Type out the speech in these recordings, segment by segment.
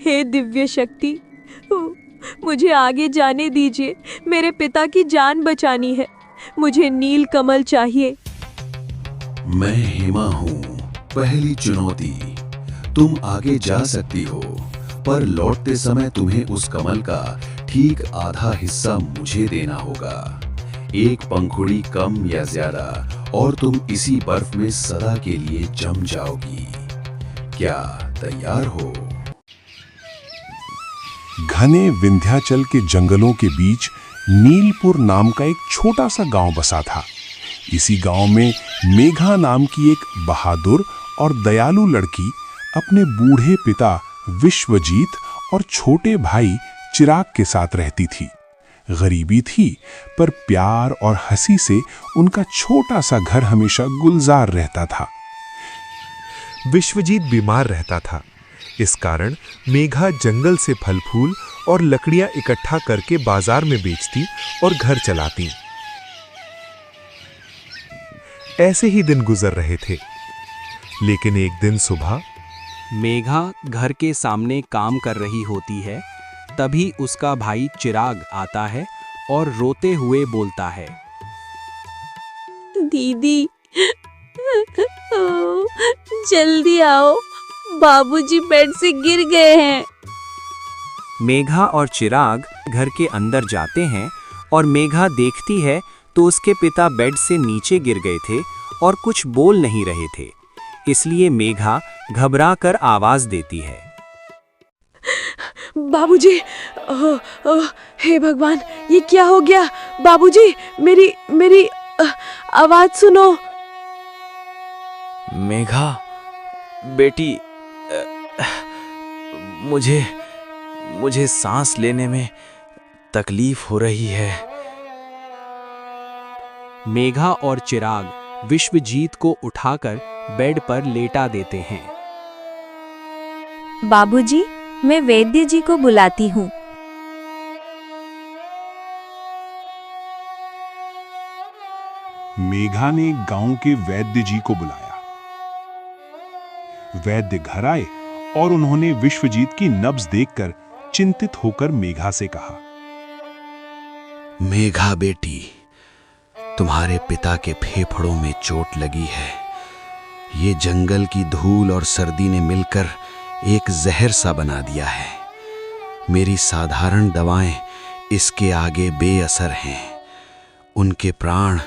हे दिव्य शक्ति, मुझे आगे जाने दीजिए। मेरे पिता की जान बचानी है। मुझे नील कमल चाहिए। मैं हेमा हूँ। पहली चुनौती, तुम आगे जा सकती हो, पर लौटते समय तुम्हें उस कमल का ठीक आधा हिस्सा मुझे देना होगा। एक पंखुड़ी कम या ज्यादा और तुम इसी बर्फ में सदा के लिए जम जाओगी। क्या तैयार हो? घने विंध्याचल के जंगलों के बीच नीलपुर नाम का एक छोटा सा गांव बसा था। इसी गांव में मेघा नाम की एक बहादुर और दयालु लड़की अपने बूढ़े पिता विश्वजीत और छोटे भाई चिराग के साथ रहती थी। गरीबी थी, पर प्यार और हंसी से उनका छोटा सा घर हमेशा गुलजार रहता था। विश्वजीत बीमार रहता था। इस कारण मेघा जंगल से फल फूल और लकड़ियां इकट्ठा करके बाजार में बेचती और घर चलाती। ऐसे ही दिन गुजर रहे थे, लेकिन एक दिन सुबह मेघा घर के सामने काम कर रही होती है। तभी उसका भाई चिराग आता है और रोते हुए बोलता है, दीदी, जल्दी आओ, बाबूजी बेड से गिर गए हैं। मेघा और चिराग घर के अंदर जाते हैं और मेघा देखती है तो उसके पिता बेड से नीचे गिर गए थे और कुछ बोल नहीं रहे थे। इसलिए मेघा घबरा कर आवाज देती है, बाबूजी, हे भगवान, ये क्या हो गया? बाबूजी, मेरी आवाज सुनो। मेघा बेटी, मुझे सांस लेने में तकलीफ हो रही है। मेघा और चिराग विश्वजीत को उठाकर बेड पर लेटा देते हैं। बाबूजी, मैं वैद्य जी को बुलाती हूँ। मेघा ने गांव के वैद्य जी को बुलाया। वैद्य घर आए और उन्होंने विश्वजीत की नब्ज देखकर चिंतित होकर मेघा से कहा, मेघा बेटी, तुम्हारे पिता के फेफड़ों में चोट लगी है। ये जंगल की धूल और सर्दी ने मिलकर एक जहर सा बना दिया है। मेरी साधारण दवाएं इसके आगे बेअसर हैं। उनके प्राण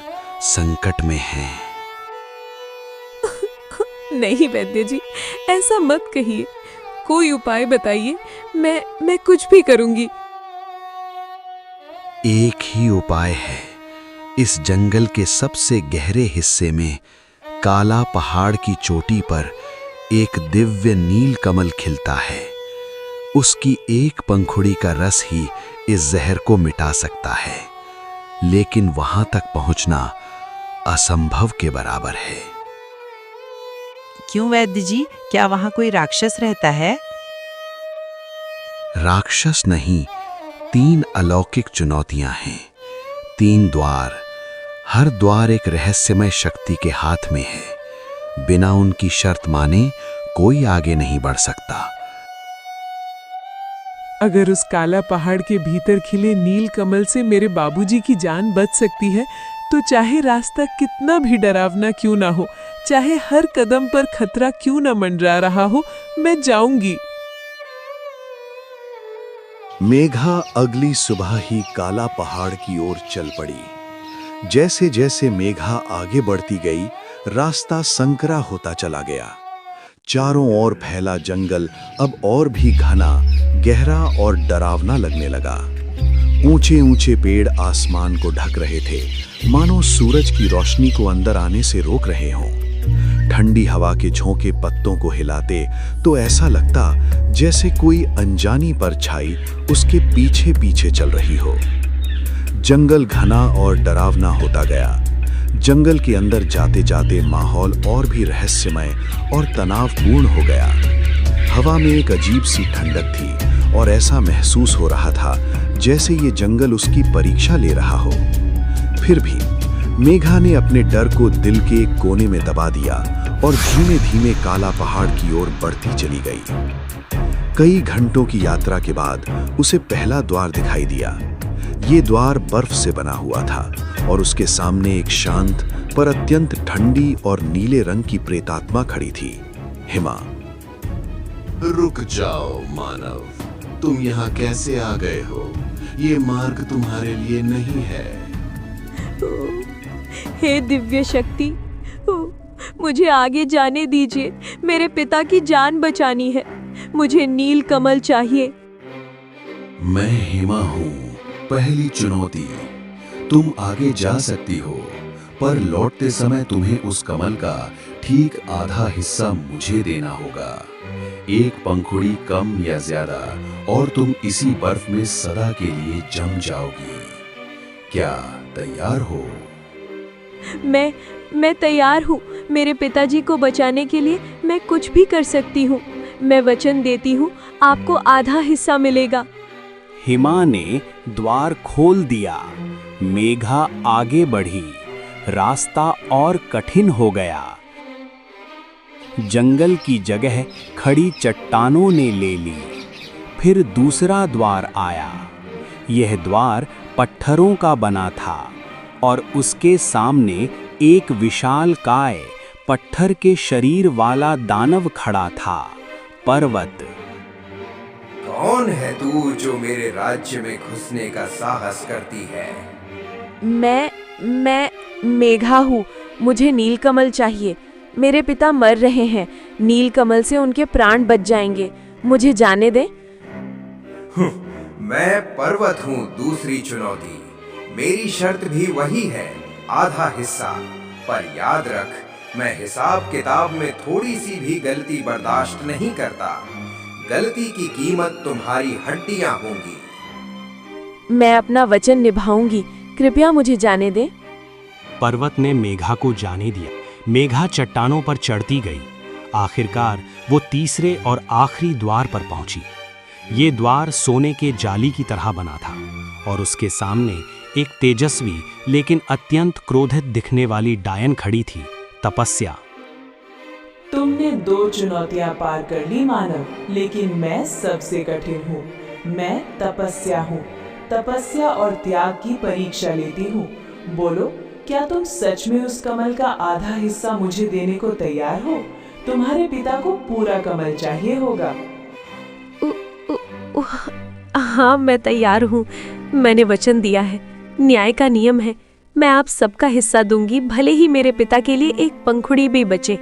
संकट में हैं। नहीं वैद्य जी, ऐसा मत कहिए। कोई उपाय बताइए, मैं कुछ भी करूंगी। एक ही उपाय है। इस जंगल के सबसे गहरे हिस्से में काला पहाड़ की चोटी पर एक दिव्य नील कमल खिलता है। उसकी एक पंखुड़ी का रस ही इस जहर को मिटा सकता है, लेकिन वहां तक पहुंचना असंभव के बराबर है। क्यों वैद्य जी, क्या वहां कोई राक्षस रहता है? राक्षस नहीं, 3 अलौकिक चुनौतियां हैं। 3 द्वार, हर द्वार एक रहस्यमय शक्ति के हाथ में है। बिना उनकी शर्त माने कोई आगे नहीं बढ़ सकता। अगर उस काला पहाड़ के भीतर खिले नील कमल से मेरे बाबूजी की जान बच सकती है, तो चाहे रास्ता कितना भी डरावना क्यों ना हो, चाहे हर कदम पर खतरा क्यों ना मंडरा रहा हो, मैं जाऊंगी। मेघा अगली सुबह ही काला पहाड़ की ओर चल पड़ी। जैसे जैसे मेघा आगे बढ़ती गई, रास्ता संकरा होता चला गया। चारों ओर फैला जंगल अब और भी घना, गहरा और डरावना लगने लगा। ऊंचे ऊंचे पेड़ आसमान को ढक रहे थे, मानो सूरज की रोशनी को अंदर आने से रोक रहे हों। ठंडी हवा के झोंके पत्तों को हिलाते तो ऐसा लगता जैसे कोई अनजानी परछाई उसके पीछे पीछे चल रही हो। जंगल घना और डरावना होता गया। जंगल के अंदर जाते जाते माहौल और भी रहस्यमय और तनावपूर्ण हो गया। हवा में एक अजीब सी ठंडक थी और ऐसा महसूस हो रहा था जैसे ये जंगल उसकी परीक्षा ले रहा हो। फिर भी मेघा ने अपने डर को दिल के एक कोने में दबा दिया और धीमे धीमे काला पहाड़ की ओर बढ़ती चली गई। कई घंटों की यात्रा के बाद उसे पहला द्वार दिखाई दिया। ये द्वार बर्फ से बना हुआ था और उसके सामने एक शांत पर अत्यंत ठंडी और नीले रंग की प्रेतात्मा खड़ी थी, हिमा। रुक जाओ मानव, तुम यहाँ कैसे आ गए हो? ये मार्ग तुम्हारे लिए नहीं है। हे दिव्य शक्ति, मुझे आगे जाने दीजिए। मेरे पिता की जान बचानी है। मुझे नील कमल चाहिए। मैं हिमा हूँ, पहली चुनौती। तुम आगे जा सकती हो, पर लौटते समय तुम्हें उस कमल का ठीक आधा हिस्सा मुझे देना होगा। एक पंखुड़ी कम या ज्यादा और तुम इसी बर्फ में सदा के लिए जम जाओगी। क्या तैयार हो? मैं तैयार हूँ। मेरे पिताजी को बचाने के लिए मैं कुछ भी कर सकती हूँ। मैं वचन देती हूँ, आपको आधा हिस्सा मिलेगा। हिमा ने द्वार खोल दिया। मेघा आगे बढ़ी। रास्ता और कठिन हो गया। जंगल की जगह खड़ी चट्टानों ने ले ली। फिर दूसरा द्वार आया। यह द्वार पत्थरों का बना था और उसके सामने एक विशालकाय पत्थर के शरीर वाला दानव खड़ा था, पर्वत। कौन है तू जो मेरे राज्य में घुसने का साहस करती है? मैं मेघा हूँ। मुझे नीलकमल चाहिए। मेरे पिता मर रहे हैं। नीलकमल से उनके प्राण बच जाएंगे। मुझे जाने दे। मैं पर्वत हूँ, दूसरी चुनौती। मेरी शर्त भी वही है, आधा हिस्सा। पर याद रख, मैं हिसाब किताब में थोड़ी सी भी गलती बर्दाश्त नहीं करता। गलती की कीमत तुम्हारी हड्डियां होंगी। मैं अपना वचन निभाऊंगी। कृपया मुझे जाने दे। पर्वत ने मेघा को जाने दिया। मेघा चट्टानों पर चढ़ती गई। आखिरकार वो तीसरे और आखिरी द्वार पर पहुंची। ये द्वार सोने के जाली की तरह बना था और उसके सामने एक तेजस्वी लेकिन अत्यंत क्रोधित दिखने वाली डायन खड़ी थी, तपस्या। तुमने 2 चुनौतियां पार कर ली मानव, लेकिन मैं सबसे कठिन हूँ। मैं तपस्या हूँ। तपस्या और त्याग की परीक्षा लेती हूँ। बोलो, क्या तुम सच में उस कमल का आधा हिस्सा मुझे देने को तैयार हो? तुम्हारे पिता को पूरा कमल चाहिए होगा। हाँ, मैं तैयार हूँ। मैंने वचन दिया है। न्याय का नियम है। मैं आप सबका हिस्सा दूंगी, भले ही मेरे पिता के लिए एक पंखुड़ी भी बचे।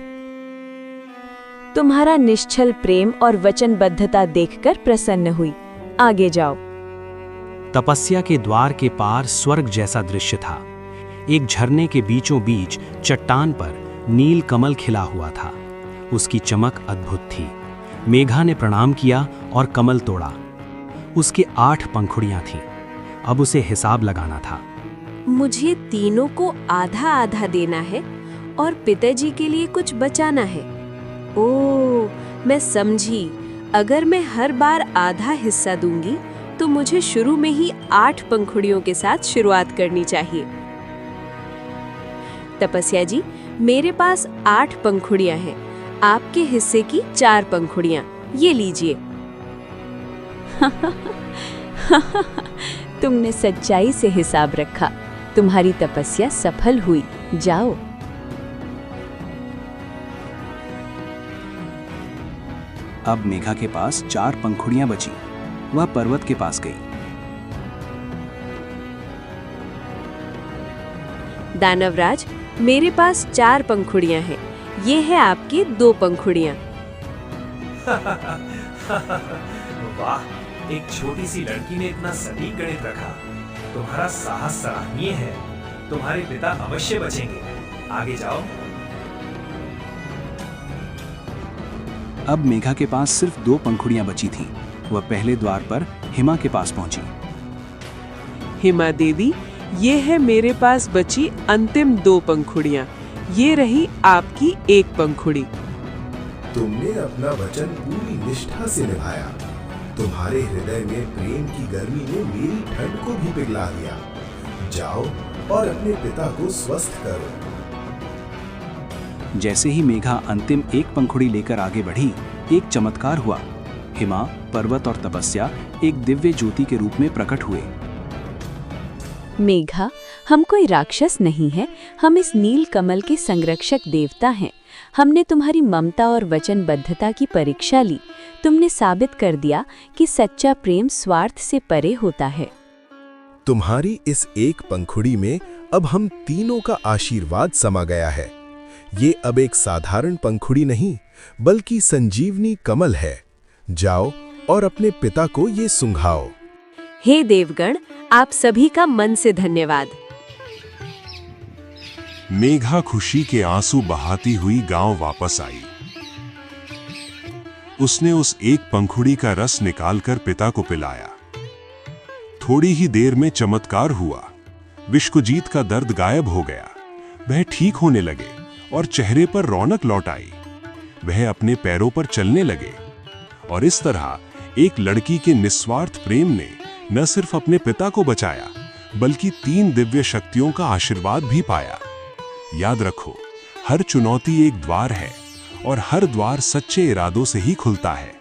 तुम्हारा निश्चल प्रेम और वचनबद्धता देखकर प्रसन्न हुई। आगे जाओ। तपस्या के द्वार के पार स्वर्ग जैसा दृश्य था। एक झरने के बीचों बीच चट्टान पर नील कमल खिला हुआ था। उसकी चमक अद्भुत थी। मेघा ने प्रणाम किया और कमल तोड़ा। उसके 8 पंखुड़ियां थीं। अब उसे हिसाब लगाना था। मुझे तीनों को आधा आधा देना है और पिताजी के लिए कुछ बचाना है। ओह, मैं समझी। अगर मैं हर बार आधा हिस्सा दूंगी तो मुझे शुरू में ही 8 पंखुड़ियों के साथ शुरुआत करनी चाहिए। तपस्या जी, मेरे पास 8 पंखुड़ियां हैं। आपके हिस्से की 4 पंखुड़ियां, ये लीजिए। तुमने सच्चाई से हिसाब रखा। तुम्हारी तपस्या सफल हुई। जाओ। अब मेघा के पास 4 पंखुड़ियां बची। वह पर्वत के पास गई। दानवराज, मेरे पास 4 पंखुड़ियां हैं। ये है आपकी 2 पंखुड़ियां। वाह, एक छोटी सी लड़की ने इतना सटीक गणित रखा। तुम्हारा साहस सराहनीय है। तुम्हारे पिता अवश्य बचेंगे। आगे जाओ। अब मेघा के पास सिर्फ 2 पंखुड़ियां बची थीं। वह पहले द्वार पर हिमा के पास पहुंची। हिमा दीदी, ये है मेरे पास बची अंतिम 2 पंखुड़ियां। ये रही आपकी 1 पंखुड़ी। तुमने अपना वचन पूरी निष्ठा से निभाया। तुम्हारे हृदय में प्रेम की गर्मी ने मेरी ठंड को भी पिघला दिया। जाओ और अपने पिता को स्वस्थ करो। जैसे ही मेघा अंतिम एक पंखुड़ी लेकर आगे बढ़ी, एक चमत्कार हुआ। हिमा, पर्वत और तपस्या एक दिव्य ज्योति के रूप में प्रकट हुए। मेघा, हम कोई राक्षस नहीं है, हम इस नील कमल के संरक्षक देवता हैं। हमने तुम्हारी ममता और वचनबद्धता की परीक्षा ली। तुमने साबित कर दिया कि सच्चा प्रेम स्वार्थ से परे होता है। तुम्हारी इस एक पंखुड़ी में अब हम तीनों का आशीर्वाद समा गया है। ये अब एक साधारण पंखुड़ी नहीं, बल्कि संजीवनी कमल है। जाओ और अपने पिता को ये सुंघाओ। हे देवगण, आप सभी का मन से धन्यवाद। मेघा खुशी के आंसू बहाती हुई गांव वापस आई। उसने उस एक पंखुड़ी का रस निकालकर पिता को पिलाया। थोड़ी ही देर में चमत्कार हुआ। विश्वजीत का दर्द गायब हो गया। वह ठीक होने लगे और चेहरे पर रौनक लौट आई। वह अपने पैरों पर चलने लगे और इस तरह एक लड़की के निस्वार्थ प्रेम ने न सिर्फ अपने पिता को बचाया, बल्कि 3 दिव्य शक्तियों का आशीर्वाद भी पाया। याद रखो, हर चुनौती एक द्वार है और हर द्वार सच्चे इरादों से ही खुलता है।